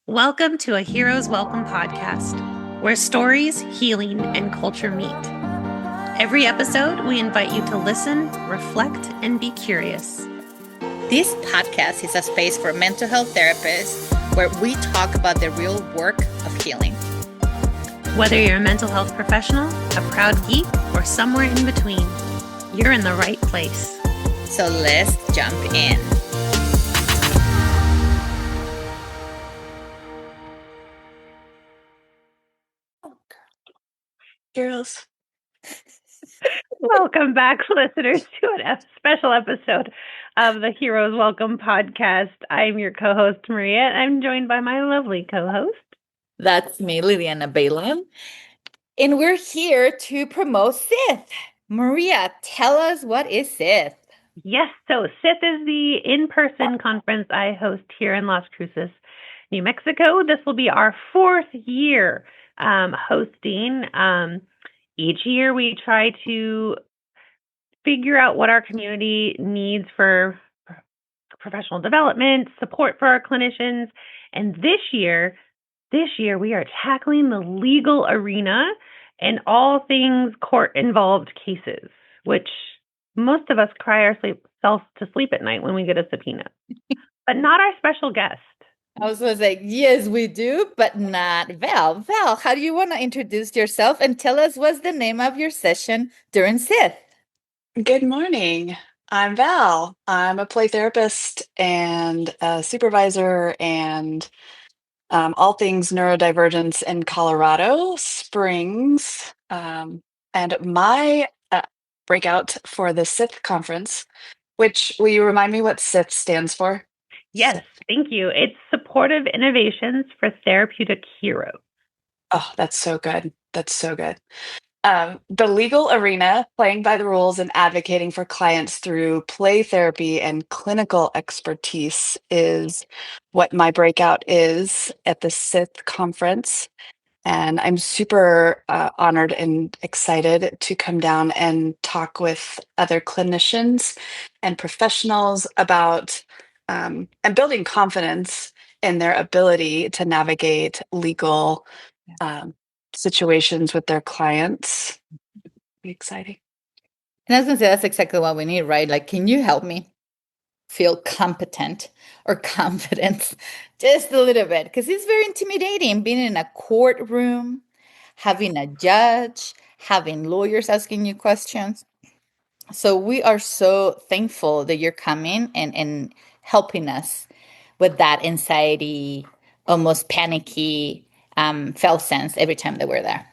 Welcome to a Hero's Welcome podcast, where stories, healing, and culture meet. Every episode, we invite you to listen, reflect, and be curious. This podcast is a space for mental health therapists where we talk about the real work of healing. Whether you're a mental health professional, a proud geek, or somewhere in between, you're in the right place. So let's jump in. Girls. Welcome back, listeners, to a special episode of the Heroes Welcome podcast. I'm your co-host, Maria, and I'm joined by my lovely co-host. That's me, Liliana Baylon. And we're here to promote SITH. Maria, tell us, what is SITH? Yes, so SITH is the in-person conference I host here in Las Cruces, New Mexico. This will be our fourth year hosting. Each year we try to figure out what our community needs for professional development, support for our clinicians. And this year we are tackling the legal arena and all things court-involved cases, which most of us cry ourselves to sleep at night when we get a subpoena, but not our special guest. I was going to say, yes, we do, but not Val. Val, how do you want to introduce yourself and tell us what's the name of your session during SITH? Good morning. I'm Val. I'm a play therapist and a supervisor and all things neurodivergence in Colorado Springs. And my breakout for the SITH Conference, which will you remind me what SITH stands for? Yes, thank you. It's Supportive Innovations for Therapeutic Heroes. Oh, that's so good. That's so good. The legal arena, playing by the rules and advocating for clients through play therapy and clinical expertise, is what my breakout is at the SITH conference. And I'm super honored and excited to come down and talk with other clinicians and professionals about and building confidence in their ability to navigate legal situations with their clients. Be exciting. And I was going to say, that's exactly what we need, right? Like, can you help me feel competent or confident just a little bit? Because it's very intimidating being in a courtroom, having a judge, having lawyers asking you questions. So we are so thankful that you're coming and helping us with that anxiety, almost panicky, felt sense every time that we're there.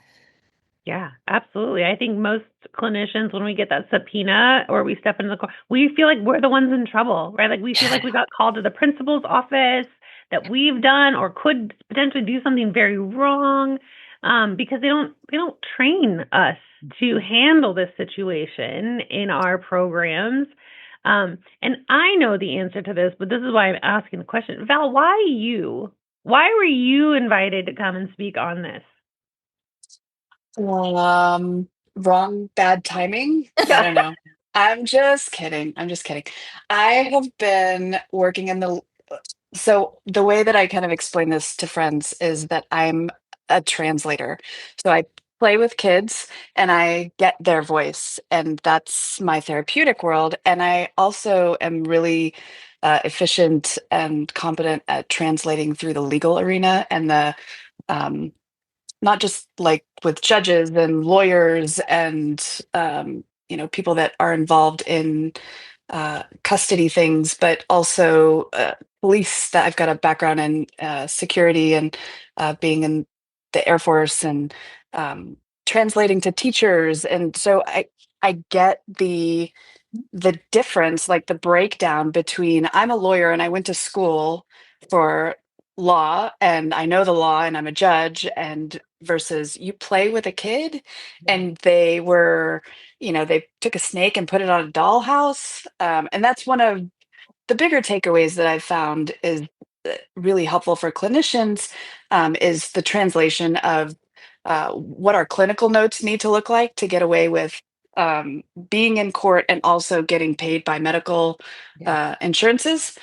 Yeah, absolutely. I think most clinicians, when we get that subpoena or we step into the court, we feel like we're the ones in trouble, right? Like we feel like we got called to the principal's office, that we've done or could potentially do something very wrong, because they don't train us to handle this situation in our programs. And I know the answer to this, but this is why I'm asking the question. Val, why you? Why were you invited to come and speak on this? Wrong, bad timing. I don't know. I'm just kidding. I have been working in so the way that I kind of explain this to friends is that I'm a translator. So I play with kids and I get their voice, and that's my therapeutic world. And I also am really efficient and competent at translating through the legal arena and the not just like with judges and lawyers and people that are involved in custody things, but also police. That I've got a background in security and being in the Air Force and translating to teachers, and so I get the difference, like the breakdown between I'm a lawyer and I went to school for law and I know the law and I'm a judge, and versus you play with a kid and they were, they took a snake and put it on a dollhouse. And that's one of the bigger takeaways that I've found is really helpful for clinicians, is the translation of what our clinical notes need to look like to get away with being in court and also getting paid by medical insurances,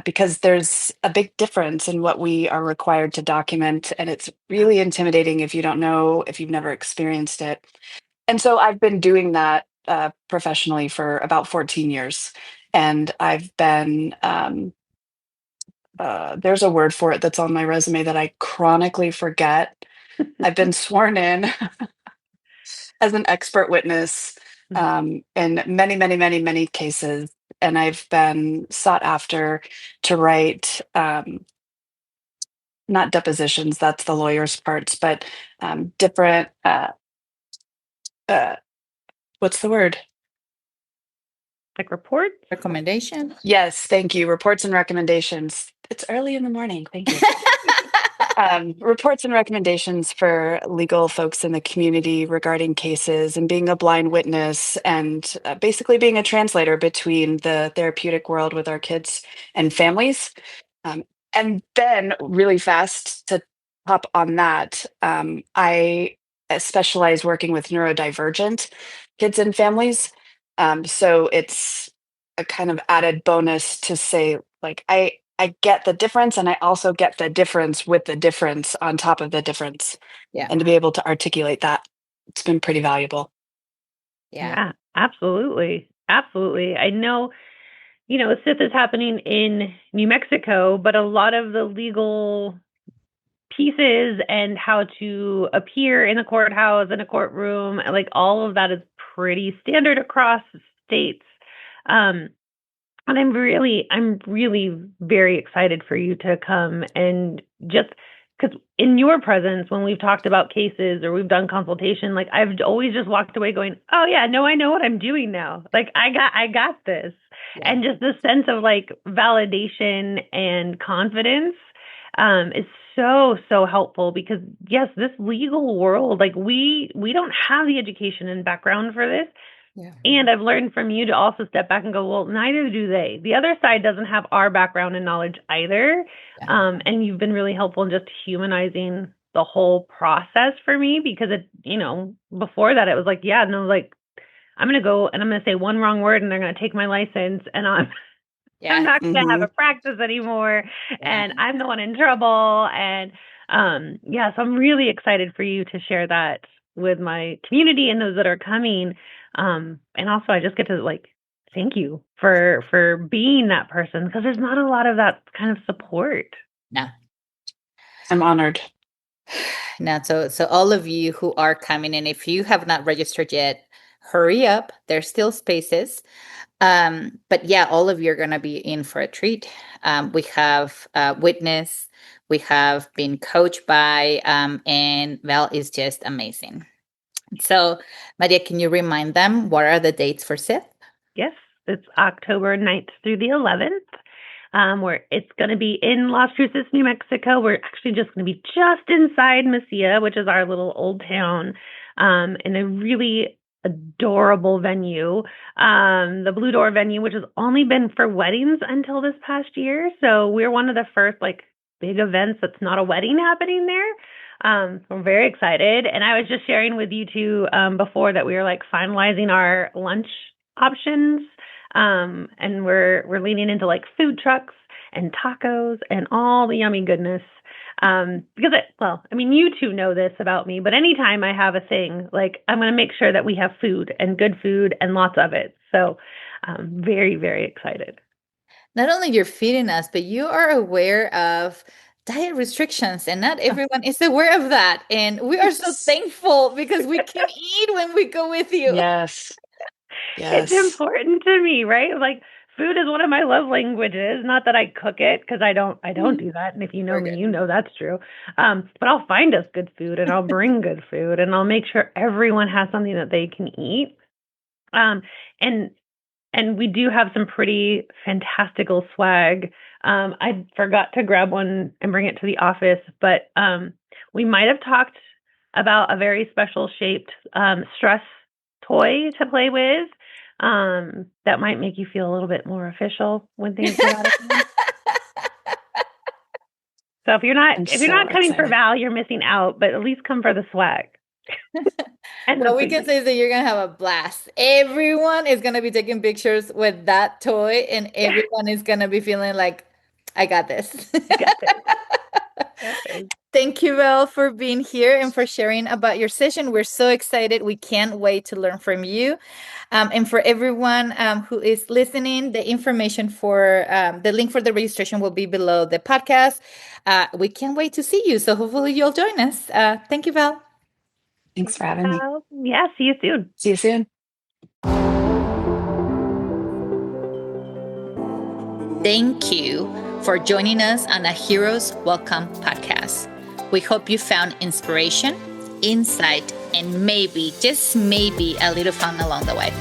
because there's a big difference in what we are required to document. And it's really intimidating if you don't know, if you've never experienced it. And so I've been doing that professionally for about 14 years. And I've been, there's a word for it that's on my resume that I chronically forget. I've been sworn in as an expert witness in many, many, many, many cases. And I've been sought after to write, not depositions, that's the lawyer's parts, but different, what's the word? Like reports? Recommendation? Yes, thank you. Reports and recommendations. It's early in the morning. Thank you. Reports and recommendations for legal folks in the community regarding cases, and being a blind witness, and basically being a translator between the therapeutic world with our kids and families. And then, really fast to hop on that, I specialize working with neurodivergent kids and families. So it's a kind of added bonus to say, like, I get the difference, and I also get the difference with the difference on top of the difference. Yeah. And to be able to articulate that, it's been pretty valuable. Yeah, absolutely. Absolutely. I know, SITH is happening in New Mexico, but a lot of the legal pieces and how to appear in a courthouse, in a courtroom, like all of that is pretty standard across states. And I'm really very excited for you to come, and just because in your presence, when we've talked about cases or we've done consultation, like I've always just walked away going, oh yeah, no, I know what I'm doing now. Like I got this. Yeah. And just the sense of like validation and confidence is so helpful, because yes, this legal world, like we don't have the education and background for this. Yeah. And I've learned from you to also step back and go, well, neither do they. The other side doesn't have our background and knowledge either. Yeah. And you've been really helpful in just humanizing the whole process for me, because it, before that it was like, yeah, no, like I'm going to go and I'm going to say one wrong word and they're going to take my license, and I'm not going to have a practice anymore. Yeah. And I'm the one in trouble. And so I'm really excited for you to share that with my community and those that are coming. And also I just get to like thank you for being that person, because there's not a lot of that kind of support. No. I'm honored. No, so all of you who are coming in, if you have not registered yet, hurry up. There's still spaces. But yeah, all of you are going to be in for a treat. We have witness, we have been coached by, and Val is just amazing. So, Maria, can you remind them what are the dates for SITH? Yes, it's October 9th through the 11th, where it's going to be in Las Cruces, New Mexico. We're actually just going to be just inside Mesilla, which is our little old town, in a really adorable venue, the Blue Door venue, which has only been for weddings until this past year. So we're one of the first like big events that's not a wedding happening there. I'm very excited. And I was just sharing with you two before that we were like finalizing our lunch options. And we're leaning into like food trucks and tacos and all the yummy goodness. Because you two know this about me, but anytime I have a thing, like I'm going to make sure that we have food and good food and lots of it. So I'm very, very excited. Not only you're feeding us, but you are aware of diet restrictions, and not everyone is aware of that. And we are so thankful because we can eat when we go with you. Yes. It's important to me, right? Like food is one of my love languages. Not that I cook it, because I don't do that. And if you know me, you know that's true. But I'll find us good food, and I'll bring good food, and I'll make sure everyone has something that they can eat. And we do have some pretty fantastical swag. I forgot to grab one and bring it to the office, but we might have talked about a very special shaped stress toy to play with. That might make you feel a little bit more official when things get out of hand. So if you're not coming for Val, you're missing out, but at least come for the swag. What we can say is that you're going to have a blast. Everyone is going to be taking pictures with that toy, and everyone is going to be feeling like, I got this. Got it. Thank you, Val, for being here and for sharing about your session. We're so excited. We can't wait to learn from you. And for everyone who is listening, the information for the link for the registration will be below the podcast. We can't wait to see you. So hopefully you'll join us. Thank you, Val. Thanks for having me. Yeah, see you soon. See you soon. Thank you for joining us on a Heroes Welcome podcast. We hope you found inspiration, insight, and maybe, just maybe, a little fun along the way.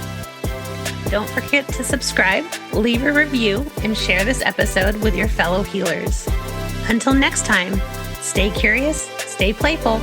Don't forget to subscribe, leave a review, and share this episode with your fellow healers. Until next time, stay curious, stay playful,